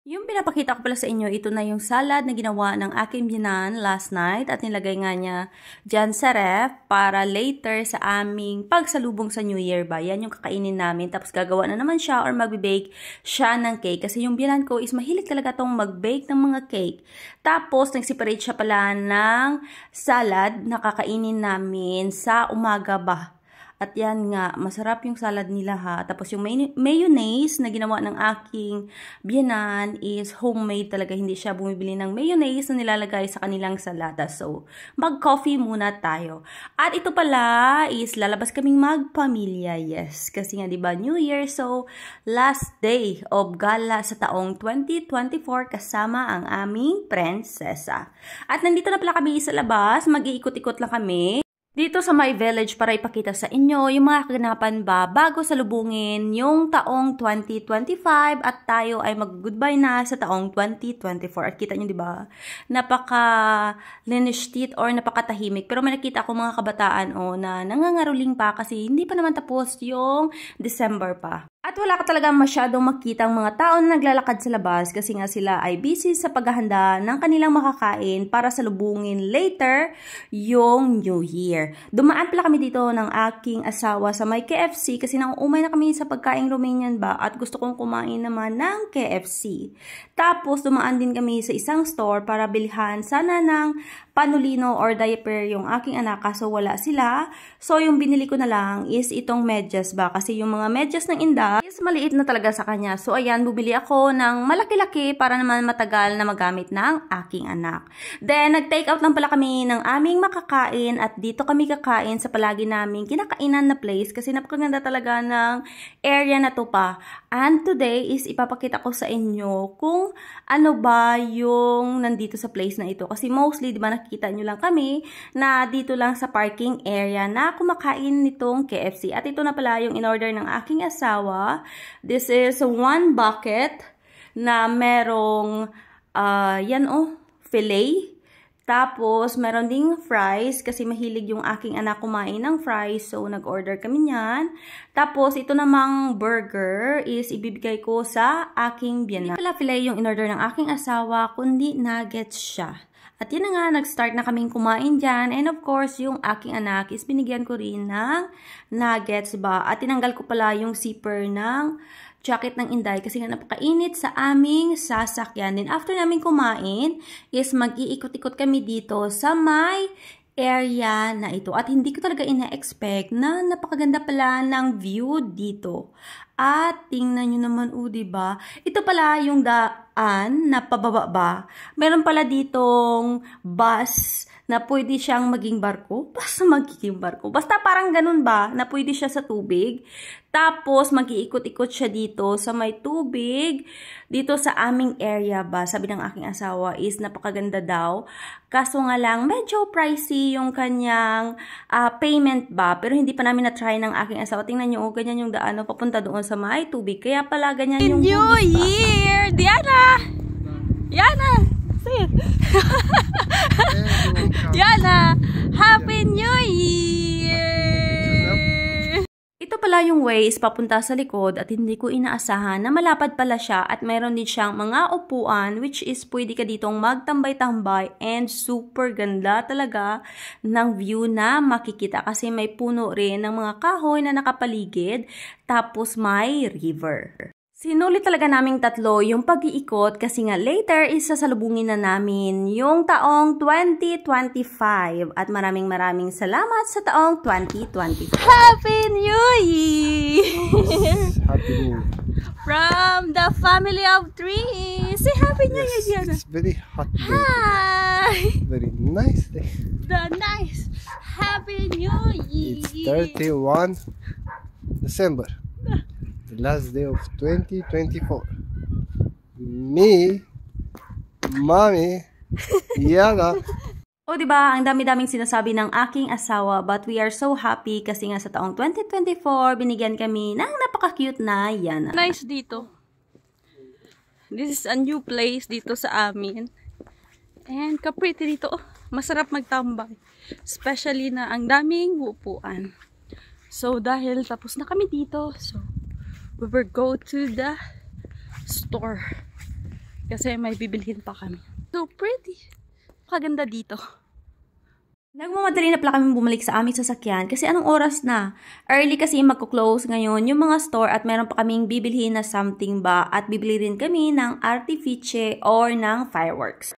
Yung pinapakita ko pala sa inyo, ito na yung salad na ginawa ng aking biyanan last night at nilagay nga niya dyan sa ref para later sa aming pagsalubong sa New Year ba. Yan yung kakainin namin. Tapos gagawa na naman siya or magbe-bake siya ng cake. Kasi yung biyanan ko is mahilig talaga tong mag-bake ng mga cake. Tapos nag-separate siya pala ng salad na kakainin namin sa umaga ba. At yan nga, masarap yung salad nila ha. Tapos yung mayonnaise na ginawa ng aking biyanan is homemade talaga. Hindi siya bumibili ng mayonnaise na nilalagay sa kanilang salada. So, mag-coffee muna tayo. At ito pala is lalabas kaming magpamilya. Yes, kasi nga diba New Year. So, last day of gala sa taong 2024 kasama ang aming prinsesa. At nandito na pala kami sa labas. Mag-iikot-ikot lang kami dito sa My Village para ipakita sa inyo yung mga kaganapan ba bago salubungin yung taong 2025 at tayo ay mag-goodbye na sa taong 2024. At kita nyo diba, napaka-linistit or napakatahimik. Pero may nakita ako mga kabataan na nangangaruling pa kasi hindi pa naman tapos yung December pa. At wala ka talaga masyadong makitang mga tao na naglalakad sa labas kasi nga sila ay busy sa paghahanda ng kanilang makakain para salubungin later yung New Year. Dumaan pala kami dito ng aking asawa sa may KFC kasi nauumay na kami sa pagkaing Romanian ba at gusto kong kumain naman ng KFC. Tapos dumaan din kami sa isang store para bilhan sana ng panulino or diaper yung aking anak kaso wala sila. So yung binili ko na lang is itong medyas ba kasi yung mga medyas ng Inda is maliit na talaga sa kanya. So ayan, bubili ako ng malaki-laki para naman matagal na magamit ng aking anak. Then nag-take out lang pala kami ng aming makakain at dito kami kakain sa palagi naming kinakainan na place kasi napakaganda talaga ng area na to pa. And today is ipapakita ko sa inyo kung ano ba yung nandito sa place na ito. Kasi mostly, di ba nakikita nyo lang kami na dito lang sa parking area na kumakain nitong KFC. At ito na pala yung in-order ng aking asawa. This is one bucket na merong, filet. Tapos, meron ding fries kasi mahilig yung aking anak kumain ng fries. So, nag-order kami niyan. Tapos, ito namang burger is ibibigay ko sa aking biyanan. Hindi pala filet yung in-order ng aking asawa, kundi nuggets siya. At yun na nga, nag-start na kaming kumain dyan. And of course, yung aking anak is binigyan ko rin ng nuggets ba. At tinanggal ko pala yung zipper ng jacket ng Inday kasi nga napakainit sa aming sasakyan. Then after namin kumain is mag-iikot-ikot kami dito sa may area na ito. At hindi ko talaga ina-expect na napakaganda pala ng view dito. At tingnan nyo naman diba? Ito pala yung daan na pababa ba. Meron pala ditong bus na pwede siyang maging barko. Basta magiging barko. Basta parang ganun ba na pwede siya sa tubig. Tapos mag-iikot-ikot siya dito sa may tubig. Dito sa aming area ba. Sabi ng aking asawa is napakaganda daw. Kaso nga lang medyo pricey yung kanyang payment ba. Pero hindi pa namin na-try ng aking asawa. Tingnan nyo, ganyan yung daan papunta doon sa may tubig. Kaya pala ganyan yung New Year! Diana! Diana! Say it! Diana! Happy New Year! Ito pala yung ways papunta sa likod at hindi ko inaasahan na malapad pala siya at mayroon din siyang mga upuan which is pwede ka ditong magtambay-tambay and super ganda talaga ng view na makikita kasi may puno rin ng mga kahoy na nakapaligid tapos may river. Sinulit talaga naming tatlo yung pag-iikot kasi nga later is sasalubungin na namin yung taong 2025 at maraming salamat sa taong 2025. Happy New Year! Happy New Year. From the family of three. Say Happy New Year, Diana. It's very hot day. Hi! Very nice day. The nice Happy New Year. It's 31 December. The last day of 2024. Me, Mommy, Yana. Diba, ang dami-daming sinasabi ng aking asawa but we are so happy kasi nga sa taong 2024 binigyan kami ng napaka-cute na Yana. Nice dito. This is a new place dito sa amin. And ka-pretty dito. Masarap magtambay. Especially na ang daming upuan. So dahil tapos na kami dito, so we will go to the store. Kasi may bibilhin pa kami. So pretty. Kaganda dito. Nagmamadali na pala kami bumalik sa aming sasakyan kasi anong oras na? Early kasi magko-close ngayon yung mga store at meron pa kaming bibilhin na something ba at bibili rin kami ng artifice or ng fireworks.